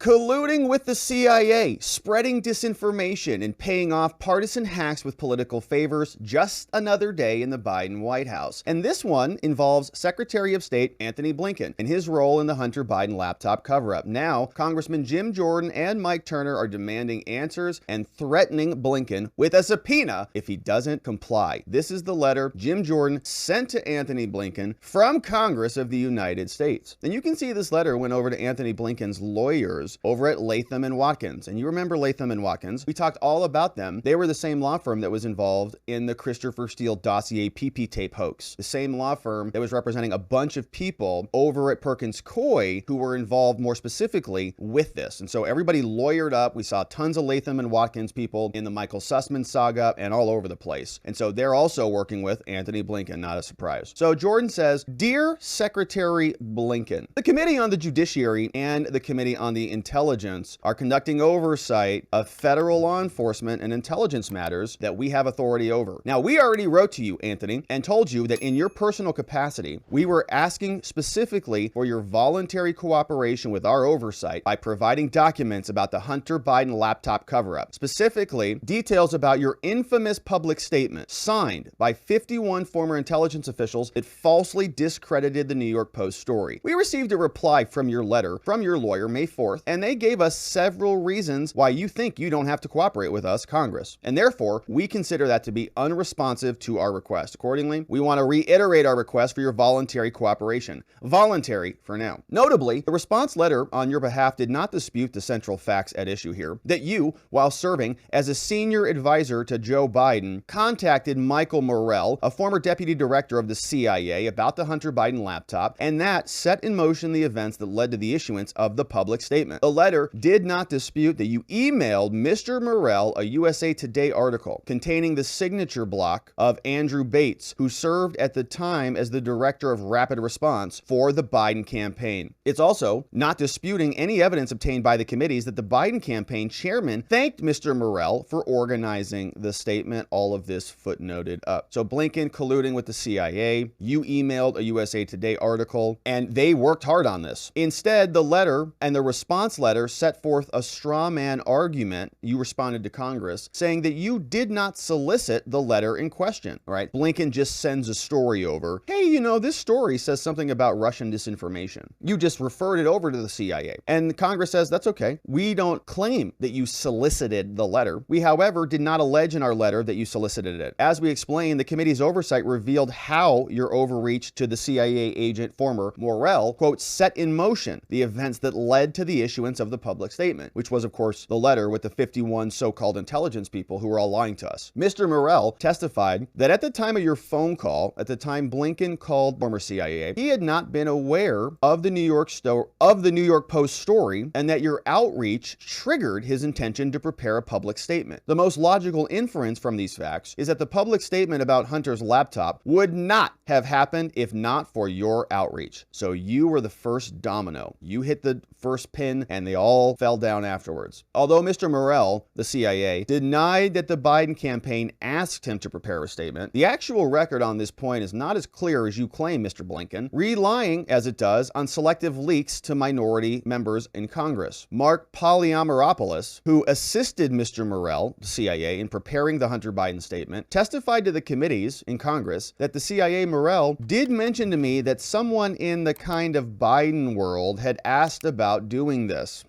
colluding with the CIA, spreading disinformation, and paying off partisan hacks with political favors. Just another day in the Biden White House. And this one involves Secretary of State Antony Blinken and his role in the Hunter Biden laptop cover-up. Now, Congressman Jim Jordan and Mike Turner are demanding answers and threatening Blinken with a subpoena if he doesn't comply. This is the letter Jim Jordan sent to Antony Blinken from Congress of the United States. And you can see this letter went over to Antony Blinken's lawyers over at Latham and Watkins. And you remember Latham and Watkins. We talked all about them. They were the same law firm that was involved in the Christopher Steele dossier PP tape hoax. The same law firm that was representing a bunch of people over at Perkins Coie who were involved more specifically with this. And so everybody lawyered up. We saw tons of Latham and Watkins people in the Michael Sussman saga and all over the place. And so they're also working with Antony Blinken, not a surprise. So Jordan says, "Dear Secretary Blinken, the Committee on the Judiciary and the Committee on the Intelligence are conducting oversight of federal law enforcement and intelligence matters that we have authority over. Now, we already wrote to you, Antony, and told you that in your personal capacity, we were asking specifically for your voluntary cooperation with our oversight by providing documents about the Hunter Biden laptop cover-up, specifically details about your infamous public statement signed by 51 former intelligence officials that falsely discredited the New York Post story. We received a reply from your letter from your lawyer May 4th, and they gave us several reasons why you think you don't have to cooperate with us, Congress, and therefore we consider that to be unresponsive to our request. Accordingly, we want to reiterate our request for your voluntary cooperation. Voluntary for now." Notably, the response letter on your behalf did not dispute the central facts at issue here, that you, while serving as a senior advisor to Joe Biden, contacted Michael Morell, a former deputy director of the CIA, about the Hunter Biden laptop, and that set in motion the events that led to the issuance of the public statement. The letter did not dispute that you emailed Mr. Morell a USA Today article containing the signature block of Andrew Bates, who served at the time as the director of rapid response for the Biden campaign. It's also not disputing any evidence obtained by the committees that the Biden campaign chairman thanked Mr. Morell for organizing the statement. All of this footnoted up. So Blinken colluding with the CIA, you emailed a USA Today article, and they worked hard on this. Instead, the letter and the response letter set forth a straw man argument. You responded to Congress saying that you did not solicit the letter in question, right? Blinken just sends a story over. Hey, you know, this story says something about Russian disinformation. You just referred it over to the CIA. And Congress says, that's okay. We don't claim that you solicited the letter. We, however, did not allege in our letter that you solicited it. As we explained, the committee's oversight revealed how your overreach to the CIA agent, former Morell, quote, set in motion the events that led to the issuance of the public statement, which was, of course, the letter with the 51 so-called intelligence people who were all lying to us. Mr. Morell testified that at the time of your phone call, at the time Blinken called former CIA, he had not been aware of the New York Post story, and that your outreach triggered his intention to prepare a public statement. The most logical inference from these facts is that the public statement about Hunter's laptop would not have happened if not for your outreach. So you were the first domino. You hit the first pin and they all fell down afterwards. Although Mr. Morell, the CIA, denied that the Biden campaign asked him to prepare a statement, the actual record on this point is not as clear as you claim, Mr. Blinken, relying, as it does, on selective leaks to minority members in Congress. Mark Polyamaropoulos, who assisted Mr. Morell, the CIA, in preparing the Hunter Biden statement, testified to the committees in Congress that the CIA Morell did mention to me that someone in the kind of Biden world had asked about doing this.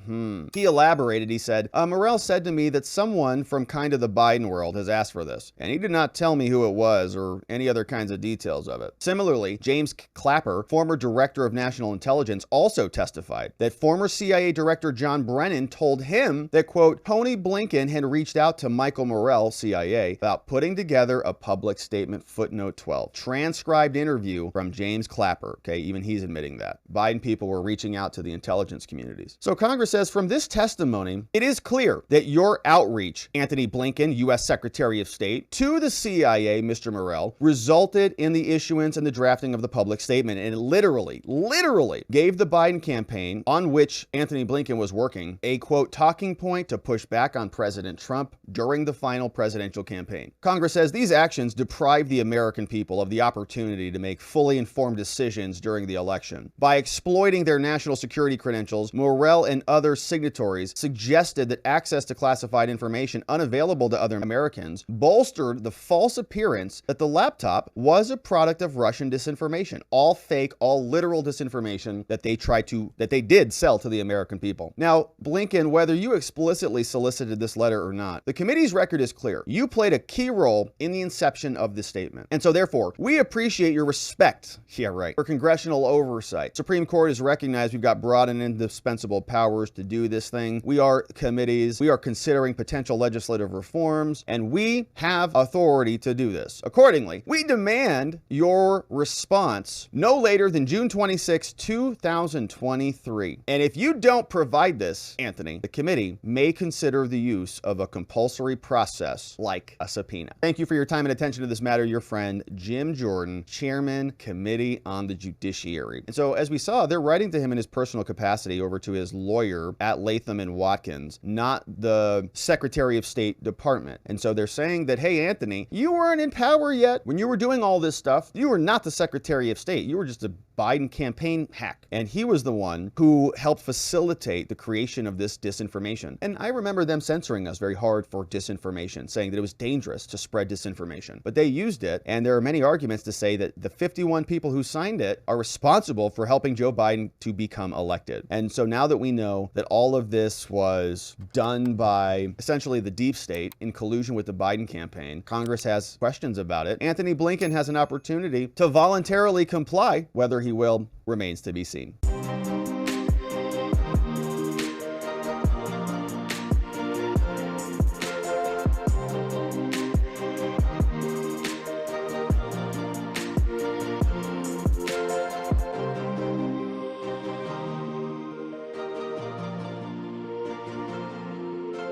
He elaborated, he said, Morell said to me that someone from kind of the Biden world has asked for this, and he did not tell me who it was or any other kinds of details of it. Similarly, James Clapper, former director of national intelligence, also testified that former CIA Director John Brennan told him that, quote, Tony Blinken had reached out to Michael Morell, CIA, about putting together a public statement, footnote 12. Transcribed interview from James Clapper. Okay, even he's admitting that. Biden people were reaching out to the intelligence communities. So Congress says from this testimony, it is clear that your outreach, Antony Blinken, U.S. Secretary of State, to the CIA, Mr. Morell, resulted in the issuance and the drafting of the public statement, and it literally gave the Biden campaign, on which Antony Blinken was working, a, quote, talking point to push back on President Trump during the final presidential campaign. Congress says these actions deprive the American people of the opportunity to make fully informed decisions during the election. By exploiting their national security credentials, Morell and other signatories suggested that access to classified information unavailable to other Americans bolstered the false appearance that the laptop was a product of Russian disinformation. All fake, all literal disinformation that they did sell to the American people. Now, Blinken, whether you explicitly solicited this letter or not, the committee's record is clear. You played a key role in the inception of this statement. And so therefore, we appreciate your respect, for congressional oversight. Supreme Court has recognized we've got broad and indispensable powers to do this thing. We are committees. We are considering potential legislative reforms, and we have authority to do this. Accordingly, we demand your response no later than June 26, 2023. And if you don't provide this, Antony, the committee may consider the use of a compulsory process like a subpoena. Thank you for your time and attention to this matter. Your friend, Jim Jordan, Chairman, Committee on the Judiciary. And so, as we saw, they're writing to him in his personal capacity over to his lawyer at Latham and Watkins, not the Secretary of State Department. And so they're saying that, hey, Antony, you weren't in power yet. When you were doing all this stuff, you were not the Secretary of State. You were just a Biden campaign hack. And he was the one who helped facilitate the creation of this disinformation. And I remember them censoring us very hard for disinformation, saying that it was dangerous to spread disinformation. But they used it, and there are many arguments to say that the 51 people who signed it are responsible for helping Joe Biden to become elected. And so now that we know that all of this was done by essentially the deep state in collusion with the Biden campaign, Congress has questions about it. Antony Blinken has an opportunity to voluntarily comply. Whether he will remains to be seen.